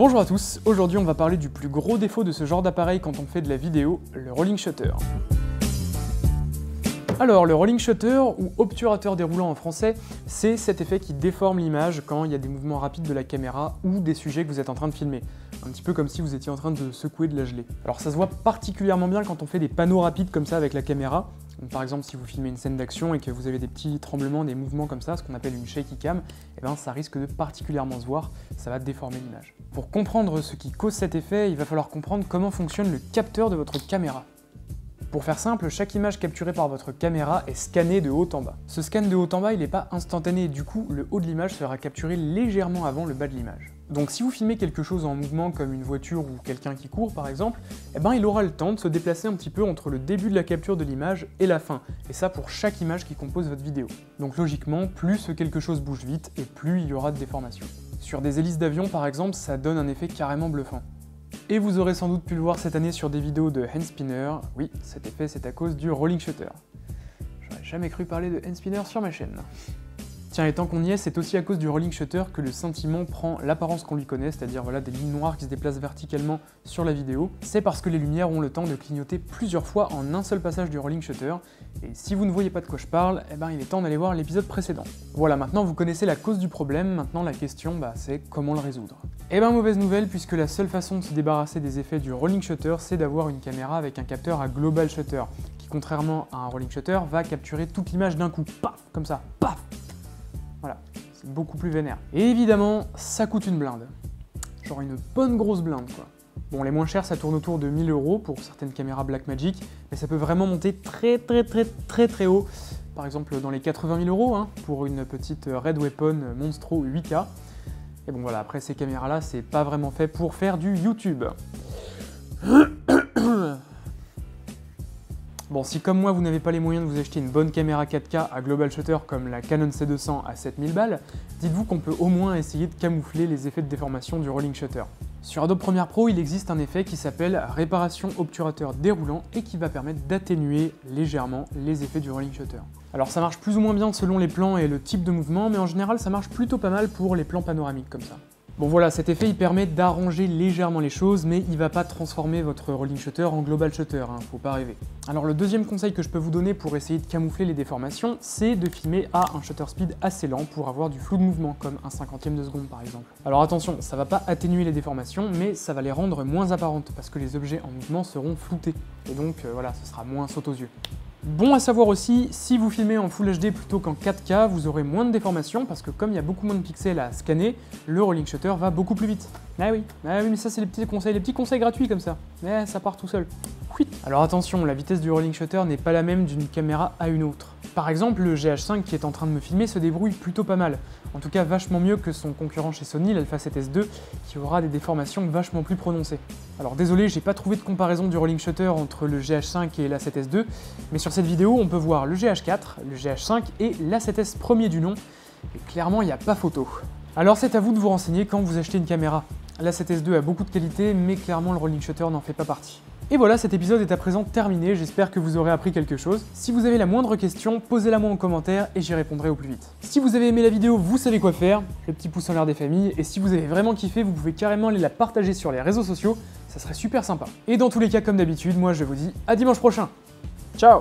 Bonjour à tous, aujourd'hui on va parler du plus gros défaut de ce genre d'appareil quand on fait de la vidéo, le rolling shutter. Alors le rolling shutter, ou obturateur déroulant en français, c'est cet effet qui déforme l'image quand il y a des mouvements rapides de la caméra ou des sujets que vous êtes en train de filmer. Un petit peu comme si vous étiez en train de secouer de la gelée. Alors ça se voit particulièrement bien quand on fait des panneaux rapides comme ça avec la caméra. Donc, par exemple, si vous filmez une scène d'action et que vous avez des petits tremblements, des mouvements comme ça, ce qu'on appelle une shaky cam, eh ben, ça risque de particulièrement se voir, ça va déformer l'image. Pour comprendre ce qui cause cet effet, il va falloir comprendre comment fonctionne le capteur de votre caméra. Pour faire simple, chaque image capturée par votre caméra est scannée de haut en bas. Ce scan de haut en bas, il n'est pas instantané, du coup, le haut de l'image sera capturé légèrement avant le bas de l'image. Donc si vous filmez quelque chose en mouvement comme une voiture ou quelqu'un qui court par exemple, eh ben il aura le temps de se déplacer un petit peu entre le début de la capture de l'image et la fin, et ça pour chaque image qui compose votre vidéo. Donc logiquement, plus ce quelque chose bouge vite, et plus il y aura de déformation. Sur des hélices d'avion par exemple, ça donne un effet carrément bluffant. Et vous aurez sans doute pu le voir cette année sur des vidéos de hand spinner, oui, cet effet c'est à cause du rolling shutter. J'aurais jamais cru parler de hand spinner sur ma chaîne. Tiens, et tant qu'on y est, c'est aussi à cause du rolling shutter que le scintillement prend l'apparence qu'on lui connaît, c'est-à-dire voilà, des lignes noires qui se déplacent verticalement sur la vidéo. C'est parce que les lumières ont le temps de clignoter plusieurs fois en un seul passage du rolling shutter, et si vous ne voyez pas de quoi je parle, eh ben il est temps d'aller voir l'épisode précédent. Voilà, maintenant vous connaissez la cause du problème, maintenant la question, c'est comment le résoudre. Eh ben mauvaise nouvelle, puisque la seule façon de se débarrasser des effets du rolling shutter, c'est d'avoir une caméra avec un capteur à global shutter, qui contrairement à un rolling shutter, va capturer toute l'image d'un coup, paf, comme ça, paf. Voilà, c'est beaucoup plus vénère. Et évidemment, ça coûte une blinde. Genre une bonne grosse blinde, quoi. Bon, les moins chers, ça tourne autour de 1000 € pour certaines caméras Blackmagic, mais ça peut vraiment monter très haut. Par exemple, dans les 80 000 € pour une petite Red Weapon Monstro 8K. Et bon voilà, après ces caméras-là, c'est pas vraiment fait pour faire du YouTube. Bon, si comme moi vous n'avez pas les moyens de vous acheter une bonne caméra 4K à global shutter comme la Canon C200 à 7000 balles, dites-vous qu'on peut au moins essayer de camoufler les effets de déformation du rolling shutter. Sur Adobe Premiere Pro, il existe un effet qui s'appelle réparation obturateur déroulant et qui va permettre d'atténuer légèrement les effets du rolling shutter. Alors ça marche plus ou moins bien selon les plans et le type de mouvement, mais en général ça marche plutôt pas mal pour les plans panoramiques comme ça. Bon voilà, cet effet il permet d'arranger légèrement les choses, mais il va pas transformer votre rolling shutter en global shutter, faut pas rêver. Alors le deuxième conseil que je peux vous donner pour essayer de camoufler les déformations, c'est de filmer à un shutter speed assez lent pour avoir du flou de mouvement, comme un 50e de seconde par exemple. Alors attention, ça va pas atténuer les déformations, mais ça va les rendre moins apparentes, parce que les objets en mouvement seront floutés, et donc voilà, ce sera moins saute aux yeux. Bon à savoir aussi, si vous filmez en Full HD plutôt qu'en 4K, vous aurez moins de déformations parce que comme il y a beaucoup moins de pixels à scanner, le rolling shutter va beaucoup plus vite. Ah oui, mais ça c'est les petits conseils gratuits comme ça. Mais ça part tout seul. Oui. Alors attention, la vitesse du rolling shutter n'est pas la même d'une caméra à une autre. Par exemple, le GH5 qui est en train de me filmer se débrouille plutôt pas mal. En tout cas vachement mieux que son concurrent chez Sony, l'Alpha 7S II, qui aura des déformations vachement plus prononcées. Alors désolé, j'ai pas trouvé de comparaison du rolling shutter entre le GH5 et la 7S II, mais sur cette vidéo, on peut voir le GH4, le GH5 et l'A7S premier du nom, et clairement, il n'y a pas photo. Alors c'est à vous de vous renseigner quand vous achetez une caméra. La 7S II a beaucoup de qualité, mais clairement le rolling shutter n'en fait pas partie. Et voilà, cet épisode est à présent terminé, j'espère que vous aurez appris quelque chose. Si vous avez la moindre question, posez-la moi en commentaire et j'y répondrai au plus vite. Si vous avez aimé la vidéo, vous savez quoi faire, le petit pouce en l'air des familles, et si vous avez vraiment kiffé, vous pouvez carrément aller la partager sur les réseaux sociaux, ça serait super sympa. Et dans tous les cas, comme d'habitude, moi je vous dis à dimanche prochain. Ciao!